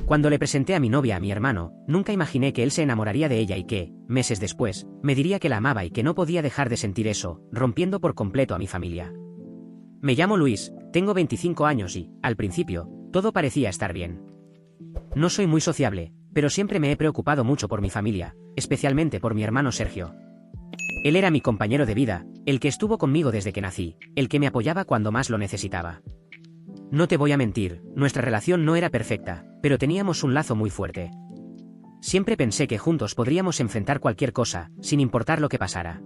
Cuando le presenté a mi novia a mi hermano, nunca imaginé que él se enamoraría de ella y que, meses después, me diría que la amaba y que no podía dejar de sentir eso, rompiendo por completo a mi familia. Me llamo Luis, tengo 25 años y, al principio, todo parecía estar bien. No soy muy sociable, pero siempre me he preocupado mucho por mi familia, especialmente por mi hermano Sergio. Él era mi compañero de vida, el que estuvo conmigo desde que nací, el que me apoyaba cuando más lo necesitaba. No te voy a mentir, nuestra relación no era perfecta, pero teníamos un lazo muy fuerte. Siempre pensé que juntos podríamos enfrentar cualquier cosa, sin importar lo que pasara.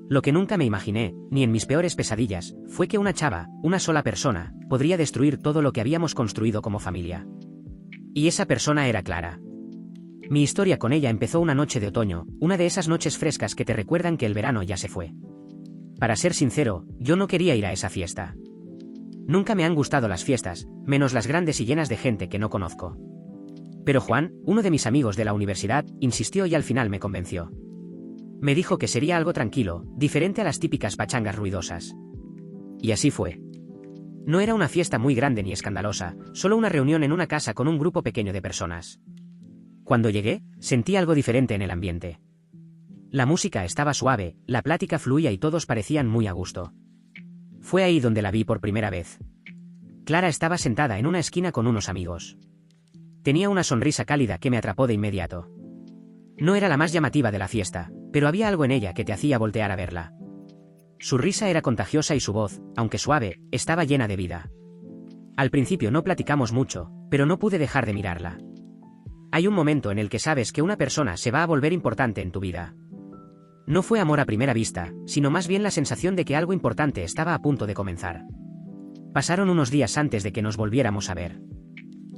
Lo que nunca me imaginé, ni en mis peores pesadillas, fue que una chava, una sola persona, podría destruir todo lo que habíamos construido como familia. Y esa persona era Clara. Mi historia con ella empezó una noche de otoño, una de esas noches frescas que te recuerdan que el verano ya se fue. Para ser sincero, yo no quería ir a esa fiesta. Nunca me han gustado las fiestas, menos las grandes y llenas de gente que no conozco. Pero Juan, uno de mis amigos de la universidad, insistió y al final me convenció. Me dijo que sería algo tranquilo, diferente a las típicas pachangas ruidosas. Y así fue. No era una fiesta muy grande ni escandalosa, solo una reunión en una casa con un grupo pequeño de personas. Cuando llegué, sentí algo diferente en el ambiente. La música estaba suave, la plática fluía y todos parecían muy a gusto. Fue ahí donde la vi por primera vez. Clara estaba sentada en una esquina con unos amigos. Tenía una sonrisa cálida que me atrapó de inmediato. No era la más llamativa de la fiesta, pero había algo en ella que te hacía voltear a verla. Su risa era contagiosa y su voz, aunque suave, estaba llena de vida. Al principio no platicamos mucho, pero no pude dejar de mirarla. Hay un momento en el que sabes que una persona se va a volver importante en tu vida. No fue amor a primera vista, sino más bien la sensación de que algo importante estaba a punto de comenzar. Pasaron unos días antes de que nos volviéramos a ver.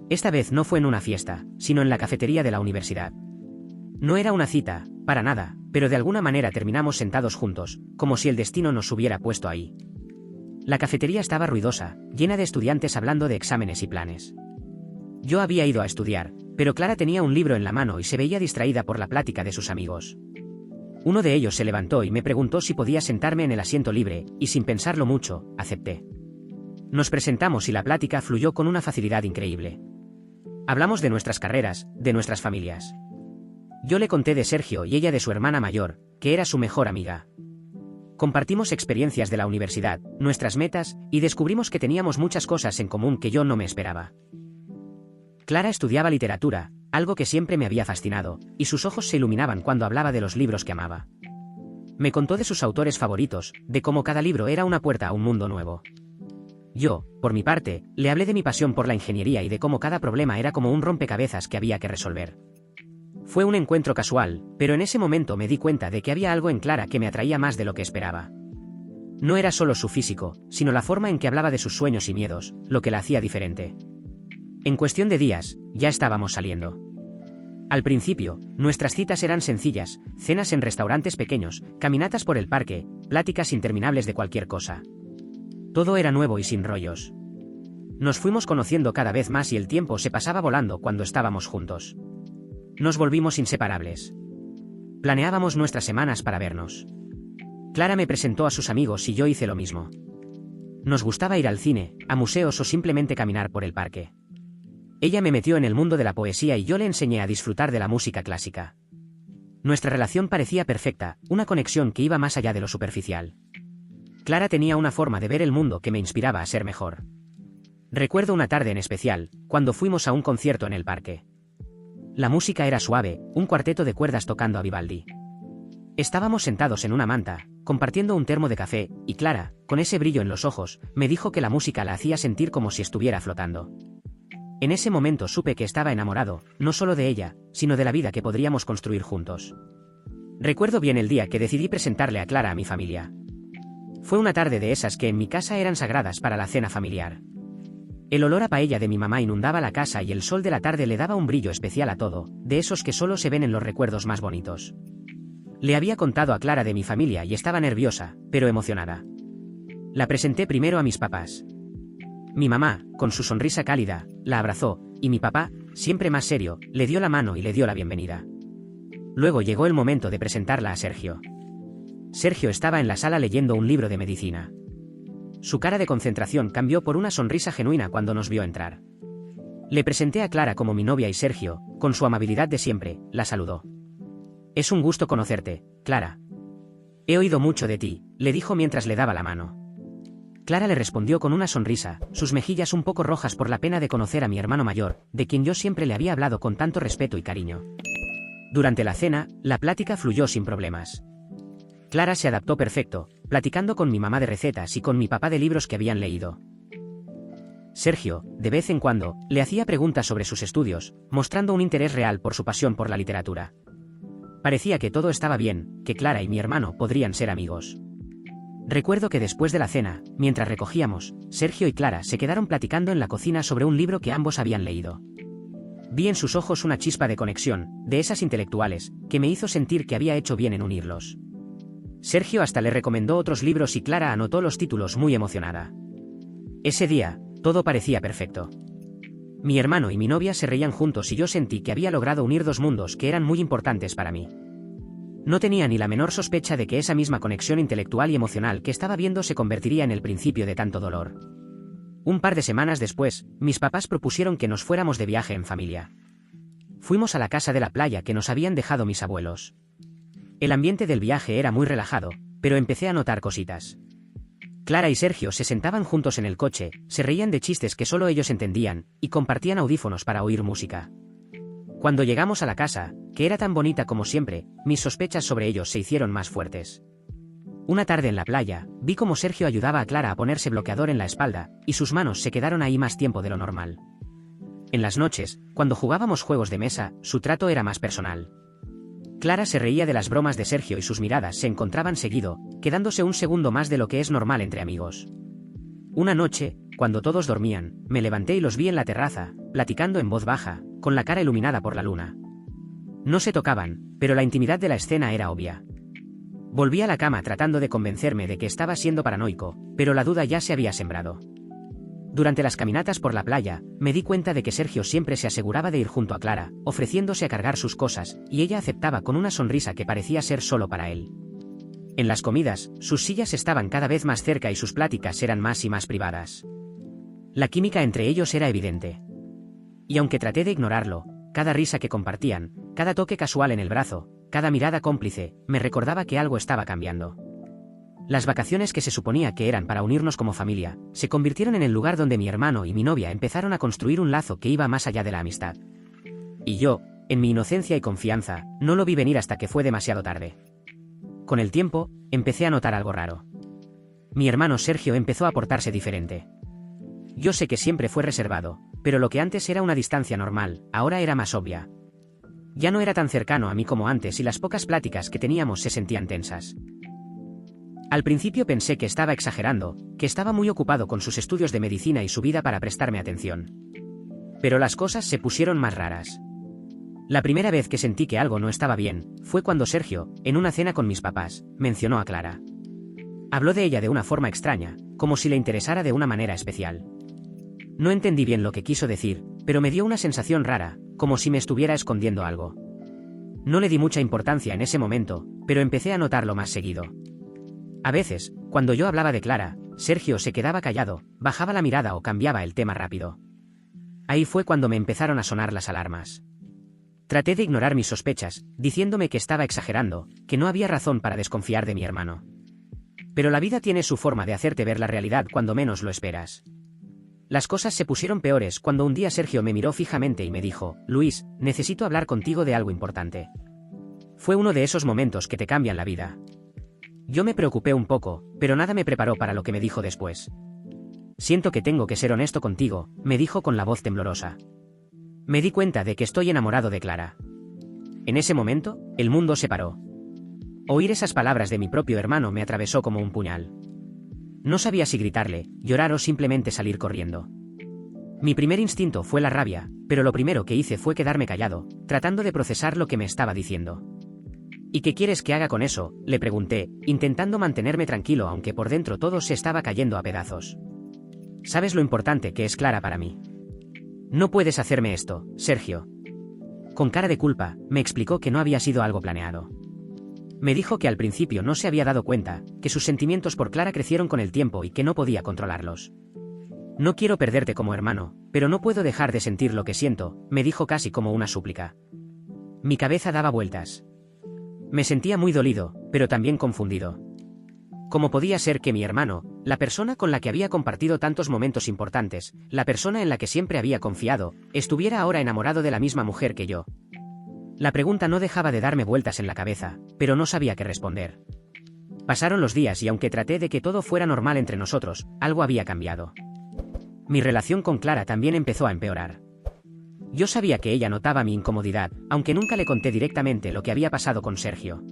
Esta vez no fue en una fiesta, sino en la cafetería de la universidad. No era una cita, para nada, pero de alguna manera terminamos sentados juntos, como si el destino nos hubiera puesto ahí. La cafetería estaba ruidosa, llena de estudiantes hablando de exámenes y planes. Yo había ido a estudiar, pero Clara tenía un libro en la mano y se veía distraída por la plática de sus amigos. Uno de ellos se levantó y me preguntó si podía sentarme en el asiento libre, y sin pensarlo mucho, acepté. Nos presentamos y la plática fluyó con una facilidad increíble. Hablamos de nuestras carreras, de nuestras familias. Yo le conté de Sergio y ella de su hermana mayor, que era su mejor amiga. Compartimos experiencias de la universidad, nuestras metas, y descubrimos que teníamos muchas cosas en común que yo no me esperaba. Clara estudiaba literatura, algo que siempre me había fascinado, y sus ojos se iluminaban cuando hablaba de los libros que amaba. Me contó de sus autores favoritos, de cómo cada libro era una puerta a un mundo nuevo. Yo, por mi parte, le hablé de mi pasión por la ingeniería y de cómo cada problema era como un rompecabezas que había que resolver. Fue un encuentro casual, pero en ese momento me di cuenta de que había algo en Clara que me atraía más de lo que esperaba. No era solo su físico, sino la forma en que hablaba de sus sueños y miedos, lo que la hacía diferente. En cuestión de días, ya estábamos saliendo. Al principio, nuestras citas eran sencillas, cenas en restaurantes pequeños, caminatas por el parque, pláticas interminables de cualquier cosa. Todo era nuevo y sin rollos. Nos fuimos conociendo cada vez más y el tiempo se pasaba volando cuando estábamos juntos. Nos volvimos inseparables. Planeábamos nuestras semanas para vernos. Clara me presentó a sus amigos y yo hice lo mismo. Nos gustaba ir al cine, a museos o simplemente caminar por el parque. Ella me metió en el mundo de la poesía y yo le enseñé a disfrutar de la música clásica. Nuestra relación parecía perfecta, una conexión que iba más allá de lo superficial. Clara tenía una forma de ver el mundo que me inspiraba a ser mejor. Recuerdo una tarde en especial, cuando fuimos a un concierto en el parque. La música era suave, un cuarteto de cuerdas tocando a Vivaldi. Estábamos sentados en una manta, compartiendo un termo de café, y Clara, con ese brillo en los ojos, me dijo que la música la hacía sentir como si estuviera flotando. En ese momento supe que estaba enamorado, no solo de ella, sino de la vida que podríamos construir juntos. Recuerdo bien el día que decidí presentarle a Clara a mi familia. Fue una tarde de esas que en mi casa eran sagradas para la cena familiar. El olor a paella de mi mamá inundaba la casa y el sol de la tarde le daba un brillo especial a todo, de esos que solo se ven en los recuerdos más bonitos. Le había contado a Clara de mi familia y estaba nerviosa, pero emocionada. La presenté primero a mis papás. Mi mamá, con su sonrisa cálida, la abrazó, y mi papá, siempre más serio, le dio la mano y le dio la bienvenida. Luego llegó el momento de presentarla a Sergio. Sergio estaba en la sala leyendo un libro de medicina. Su cara de concentración cambió por una sonrisa genuina cuando nos vio entrar. Le presenté a Clara como mi novia y Sergio, con su amabilidad de siempre, la saludó. Es un gusto conocerte, Clara. He oído mucho de ti, le dijo mientras le daba la mano. Clara le respondió con una sonrisa, sus mejillas un poco rojas por la pena de conocer a mi hermano mayor, de quien yo siempre le había hablado con tanto respeto y cariño. Durante la cena, la plática fluyó sin problemas. Clara se adaptó perfecto, platicando con mi mamá de recetas y con mi papá de libros que habían leído. Sergio, de vez en cuando, le hacía preguntas sobre sus estudios, mostrando un interés real por su pasión por la literatura. Parecía que todo estaba bien, que Clara y mi hermano podrían ser amigos. Recuerdo que después de la cena, mientras recogíamos, Sergio y Clara se quedaron platicando en la cocina sobre un libro que ambos habían leído. Vi en sus ojos una chispa de conexión, de esas intelectuales, que me hizo sentir que había hecho bien en unirlos. Sergio hasta le recomendó otros libros y Clara anotó los títulos muy emocionada. Ese día, todo parecía perfecto. Mi hermano y mi novia se reían juntos y yo sentí que había logrado unir dos mundos que eran muy importantes para mí. No tenía ni la menor sospecha de que esa misma conexión intelectual y emocional que estaba viendo se convertiría en el principio de tanto dolor. Un par de semanas después, mis papás propusieron que nos fuéramos de viaje en familia. Fuimos a la casa de la playa que nos habían dejado mis abuelos. El ambiente del viaje era muy relajado, pero empecé a notar cositas. Clara y Sergio se sentaban juntos en el coche, se reían de chistes que solo ellos entendían, y compartían audífonos para oír música. Cuando llegamos a la casa, que era tan bonita como siempre, mis sospechas sobre ellos se hicieron más fuertes. Una tarde en la playa, vi cómo Sergio ayudaba a Clara a ponerse bloqueador en la espalda, y sus manos se quedaron ahí más tiempo de lo normal. En las noches, cuando jugábamos juegos de mesa, su trato era más personal. Clara se reía de las bromas de Sergio y sus miradas se encontraban seguido, quedándose un segundo más de lo que es normal entre amigos. Una noche, cuando todos dormían, me levanté y los vi en la terraza, platicando en voz baja, con la cara iluminada por la luna. No se tocaban, pero la intimidad de la escena era obvia. Volví a la cama tratando de convencerme de que estaba siendo paranoico, pero la duda ya se había sembrado. Durante las caminatas por la playa, me di cuenta de que Sergio siempre se aseguraba de ir junto a Clara, ofreciéndose a cargar sus cosas, y ella aceptaba con una sonrisa que parecía ser solo para él. En las comidas, sus sillas estaban cada vez más cerca y sus pláticas eran más y más privadas. La química entre ellos era evidente. Y aunque traté de ignorarlo, cada risa que compartían, cada toque casual en el brazo, cada mirada cómplice, me recordaba que algo estaba cambiando. Las vacaciones que se suponía que eran para unirnos como familia, se convirtieron en el lugar donde mi hermano y mi novia empezaron a construir un lazo que iba más allá de la amistad. Y yo, en mi inocencia y confianza, no lo vi venir hasta que fue demasiado tarde. Con el tiempo, empecé a notar algo raro. Mi hermano Sergio empezó a portarse diferente. Yo sé que siempre fue reservado, pero lo que antes era una distancia normal, ahora era más obvia. Ya no era tan cercano a mí como antes y las pocas pláticas que teníamos se sentían tensas. Al principio pensé que estaba exagerando, que estaba muy ocupado con sus estudios de medicina y su vida para prestarme atención. Pero las cosas se pusieron más raras. La primera vez que sentí que algo no estaba bien, fue cuando Sergio, en una cena con mis papás, mencionó a Clara. Habló de ella de una forma extraña, como si le interesara de una manera especial. No entendí bien lo que quiso decir, pero me dio una sensación rara, como si me estuviera escondiendo algo. No le di mucha importancia en ese momento, pero empecé a notarlo más seguido. A veces, cuando yo hablaba de Clara, Sergio se quedaba callado, bajaba la mirada o cambiaba el tema rápido. Ahí fue cuando me empezaron a sonar las alarmas. Traté de ignorar mis sospechas, diciéndome que estaba exagerando, que no había razón para desconfiar de mi hermano. Pero la vida tiene su forma de hacerte ver la realidad cuando menos lo esperas. Las cosas se pusieron peores cuando un día Sergio me miró fijamente y me dijo: Luis, necesito hablar contigo de algo importante. Fue uno de esos momentos que te cambian la vida. Yo me preocupé un poco, pero nada me preparó para lo que me dijo después. Siento que tengo que ser honesto contigo, me dijo con la voz temblorosa. Me di cuenta de que estoy enamorado de Clara. En ese momento, el mundo se paró. Oír esas palabras de mi propio hermano me atravesó como un puñal. No sabía si gritarle, llorar o simplemente salir corriendo. Mi primer instinto fue la rabia, pero lo primero que hice fue quedarme callado, tratando de procesar lo que me estaba diciendo. ¿Y qué quieres que haga con eso?, le pregunté, intentando mantenerme tranquilo aunque por dentro todo se estaba cayendo a pedazos. ¿Sabes lo importante que es Clara para mí? No puedes hacerme esto, Sergio. Con cara de culpa, me explicó que no había sido algo planeado. Me dijo que al principio no se había dado cuenta, que sus sentimientos por Clara crecieron con el tiempo y que no podía controlarlos. No quiero perderte como hermano, pero no puedo dejar de sentir lo que siento, me dijo casi como una súplica. Mi cabeza daba vueltas. Me sentía muy dolido, pero también confundido. ¿Cómo podía ser que mi hermano, la persona con la que había compartido tantos momentos importantes, la persona en la que siempre había confiado, estuviera ahora enamorado de la misma mujer que yo? La pregunta no dejaba de darme vueltas en la cabeza, pero no sabía qué responder. Pasaron los días y aunque traté de que todo fuera normal entre nosotros, algo había cambiado. Mi relación con Clara también empezó a empeorar. Yo sabía que ella notaba mi incomodidad, aunque nunca le conté directamente lo que había pasado con Sergio.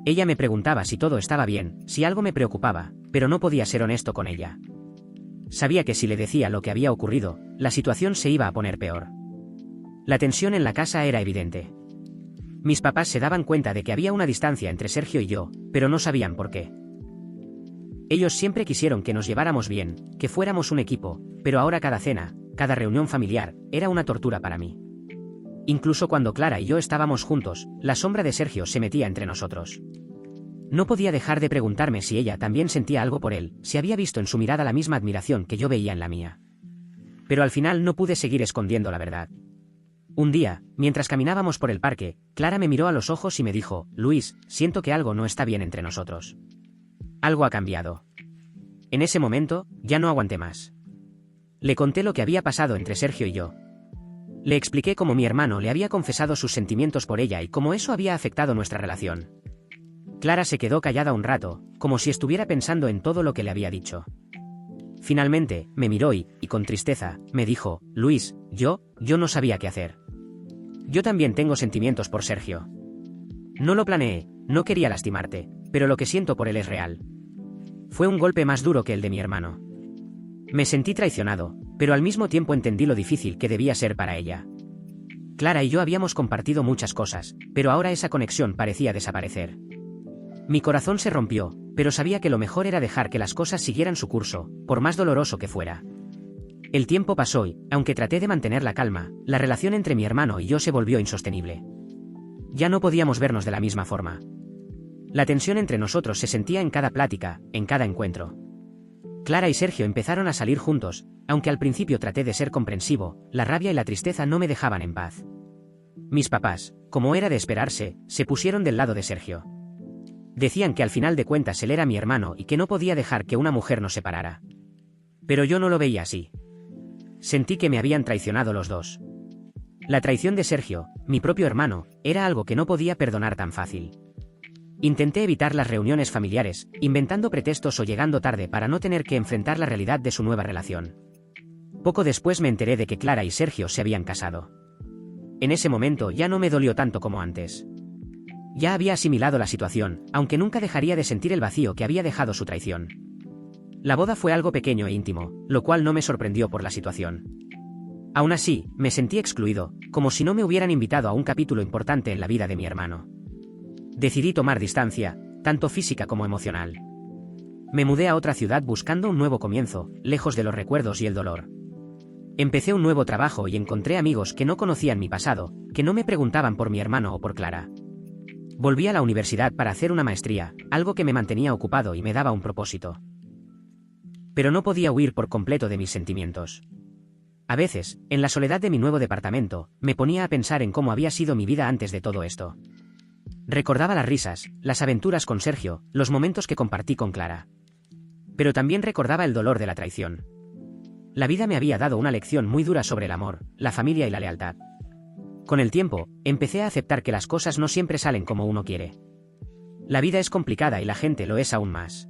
Ella me preguntaba si todo estaba bien, si algo me preocupaba, pero no podía ser honesto con ella. Sabía que si le decía lo que había ocurrido, la situación se iba a poner peor. La tensión en la casa era evidente. Mis papás se daban cuenta de que había una distancia entre Sergio y yo, pero no sabían por qué. Ellos siempre quisieron que nos lleváramos bien, que fuéramos un equipo, pero ahora cada cena, cada reunión familiar, era una tortura para mí. Incluso cuando Clara y yo estábamos juntos, la sombra de Sergio se metía entre nosotros. No podía dejar de preguntarme si ella también sentía algo por él, si había visto en su mirada la misma admiración que yo veía en la mía. Pero al final no pude seguir escondiendo la verdad. Un día, mientras caminábamos por el parque, Clara me miró a los ojos y me dijo: Luis, siento que algo no está bien entre nosotros. Algo ha cambiado. En ese momento, ya no aguanté más. Le conté lo que había pasado entre Sergio y yo. Le expliqué cómo mi hermano le había confesado sus sentimientos por ella y cómo eso había afectado nuestra relación. Clara se quedó callada un rato, como si estuviera pensando en todo lo que le había dicho. Finalmente, me miró y con tristeza, me dijo: Luis, yo no sabía qué hacer. Yo también tengo sentimientos por Sergio. No lo planeé, no quería lastimarte, pero lo que siento por él es real. Fue un golpe más duro que el de mi hermano. Me sentí traicionado, pero al mismo tiempo entendí lo difícil que debía ser para ella. Clara y yo habíamos compartido muchas cosas, pero ahora esa conexión parecía desaparecer. Mi corazón se rompió, pero sabía que lo mejor era dejar que las cosas siguieran su curso, por más doloroso que fuera. El tiempo pasó y, aunque traté de mantener la calma, la relación entre mi hermano y yo se volvió insostenible. Ya no podíamos vernos de la misma forma. La tensión entre nosotros se sentía en cada plática, en cada encuentro. Clara y Sergio empezaron a salir juntos, aunque al principio traté de ser comprensivo, la rabia y la tristeza no me dejaban en paz. Mis papás, como era de esperarse, se pusieron del lado de Sergio. Decían que al final de cuentas él era mi hermano y que no podía dejar que una mujer nos separara. Pero yo no lo veía así. Sentí que me habían traicionado los dos. La traición de Sergio, mi propio hermano, era algo que no podía perdonar tan fácil. Intenté evitar las reuniones familiares, inventando pretextos o llegando tarde para no tener que enfrentar la realidad de su nueva relación. Poco después me enteré de que Clara y Sergio se habían casado. En ese momento ya no me dolió tanto como antes. Ya había asimilado la situación, aunque nunca dejaría de sentir el vacío que había dejado su traición. La boda fue algo pequeño e íntimo, lo cual no me sorprendió por la situación. Aún así, me sentí excluido, como si no me hubieran invitado a un capítulo importante en la vida de mi hermano. Decidí tomar distancia, tanto física como emocional. Me mudé a otra ciudad buscando un nuevo comienzo, lejos de los recuerdos y el dolor. Empecé un nuevo trabajo y encontré amigos que no conocían mi pasado, que no me preguntaban por mi hermano o por Clara. Volví a la universidad para hacer una maestría, algo que me mantenía ocupado y me daba un propósito. Pero no podía huir por completo de mis sentimientos. A veces, en la soledad de mi nuevo departamento, me ponía a pensar en cómo había sido mi vida antes de todo esto. Recordaba las risas, las aventuras con Sergio, los momentos que compartí con Clara. Pero también recordaba el dolor de la traición. La vida me había dado una lección muy dura sobre el amor, la familia y la lealtad. Con el tiempo, empecé a aceptar que las cosas no siempre salen como uno quiere. La vida es complicada y la gente lo es aún más.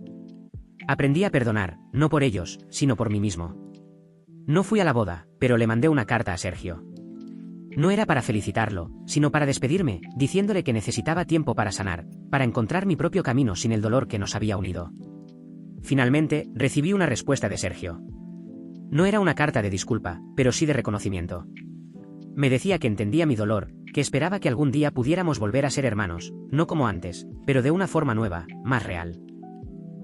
Aprendí a perdonar, no por ellos, sino por mí mismo. No fui a la boda, pero le mandé una carta a Sergio. No era para felicitarlo, sino para despedirme, diciéndole que necesitaba tiempo para sanar, para encontrar mi propio camino sin el dolor que nos había unido. Finalmente, recibí una respuesta de Sergio. No era una carta de disculpa, pero sí de reconocimiento. Me decía que entendía mi dolor, que esperaba que algún día pudiéramos volver a ser hermanos, no como antes, pero de una forma nueva, más real.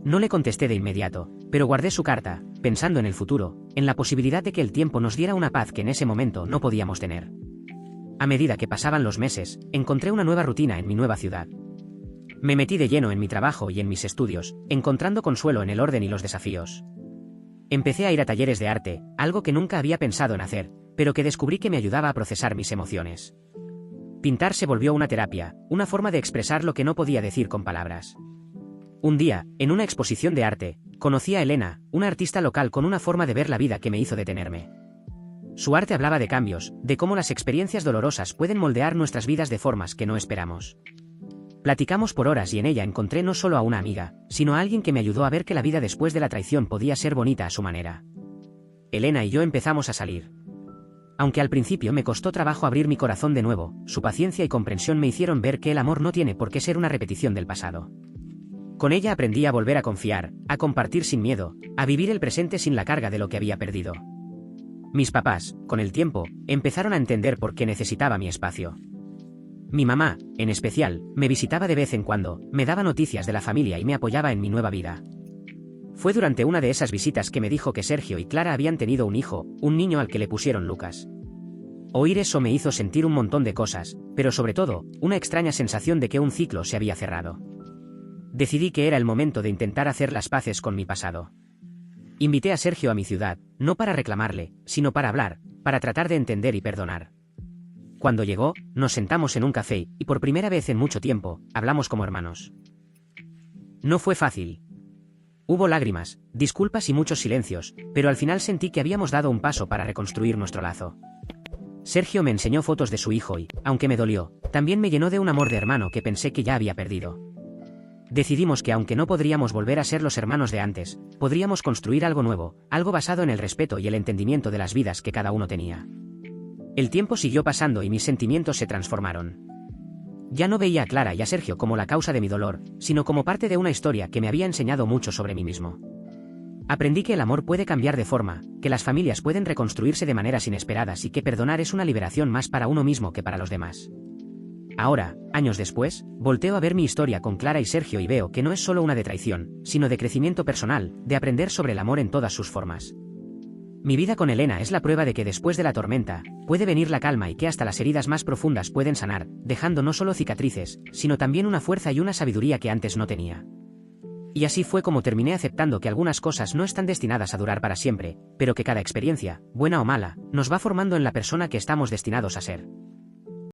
No le contesté de inmediato, pero guardé su carta, pensando en el futuro, en la posibilidad de que el tiempo nos diera una paz que en ese momento no podíamos tener. A medida que pasaban los meses, encontré una nueva rutina en mi nueva ciudad. Me metí de lleno en mi trabajo y en mis estudios, encontrando consuelo en el orden y los desafíos. Empecé a ir a talleres de arte, algo que nunca había pensado en hacer, pero que descubrí que me ayudaba a procesar mis emociones. Pintar se volvió una terapia, una forma de expresar lo que no podía decir con palabras. Un día, en una exposición de arte, conocí a Elena, una artista local con una forma de ver la vida que me hizo detenerme. Su arte hablaba de cambios, de cómo las experiencias dolorosas pueden moldear nuestras vidas de formas que no esperamos. Platicamos por horas y en ella encontré no solo a una amiga, sino a alguien que me ayudó a ver que la vida después de la traición podía ser bonita a su manera. Elena y yo empezamos a salir. Aunque al principio me costó trabajo abrir mi corazón de nuevo, su paciencia y comprensión me hicieron ver que el amor no tiene por qué ser una repetición del pasado. Con ella aprendí a volver a confiar, a compartir sin miedo, a vivir el presente sin la carga de lo que había perdido. Mis papás, con el tiempo, empezaron a entender por qué necesitaba mi espacio. Mi mamá, en especial, me visitaba de vez en cuando, me daba noticias de la familia y me apoyaba en mi nueva vida. Fue durante una de esas visitas que me dijo que Sergio y Clara habían tenido un hijo, un niño al que le pusieron Lucas. Oír eso me hizo sentir un montón de cosas, pero sobre todo, una extraña sensación de que un ciclo se había cerrado. Decidí que era el momento de intentar hacer las paces con mi pasado. Invité a Sergio a mi ciudad, no para reclamarle, sino para hablar, para tratar de entender y perdonar. Cuando llegó, nos sentamos en un café, y por primera vez en mucho tiempo, hablamos como hermanos. No fue fácil. Hubo lágrimas, disculpas y muchos silencios, pero al final sentí que habíamos dado un paso para reconstruir nuestro lazo. Sergio me enseñó fotos de su hijo y, aunque me dolió, también me llenó de un amor de hermano que pensé que ya había perdido. Decidimos que aunque no podríamos volver a ser los hermanos de antes, podríamos construir algo nuevo, algo basado en el respeto y el entendimiento de las vidas que cada uno tenía. El tiempo siguió pasando y mis sentimientos se transformaron. Ya no veía a Clara y a Sergio como la causa de mi dolor, sino como parte de una historia que me había enseñado mucho sobre mí mismo. Aprendí que el amor puede cambiar de forma, que las familias pueden reconstruirse de maneras inesperadas y que perdonar es una liberación más para uno mismo que para los demás. Ahora, años después, volteo a ver mi historia con Clara y Sergio y veo que no es solo una de traición, sino de crecimiento personal, de aprender sobre el amor en todas sus formas. Mi vida con Elena es la prueba de que después de la tormenta, puede venir la calma y que hasta las heridas más profundas pueden sanar, dejando no solo cicatrices, sino también una fuerza y una sabiduría que antes no tenía. Y así fue como terminé aceptando que algunas cosas no están destinadas a durar para siempre, pero que cada experiencia, buena o mala, nos va formando en la persona que estamos destinados a ser.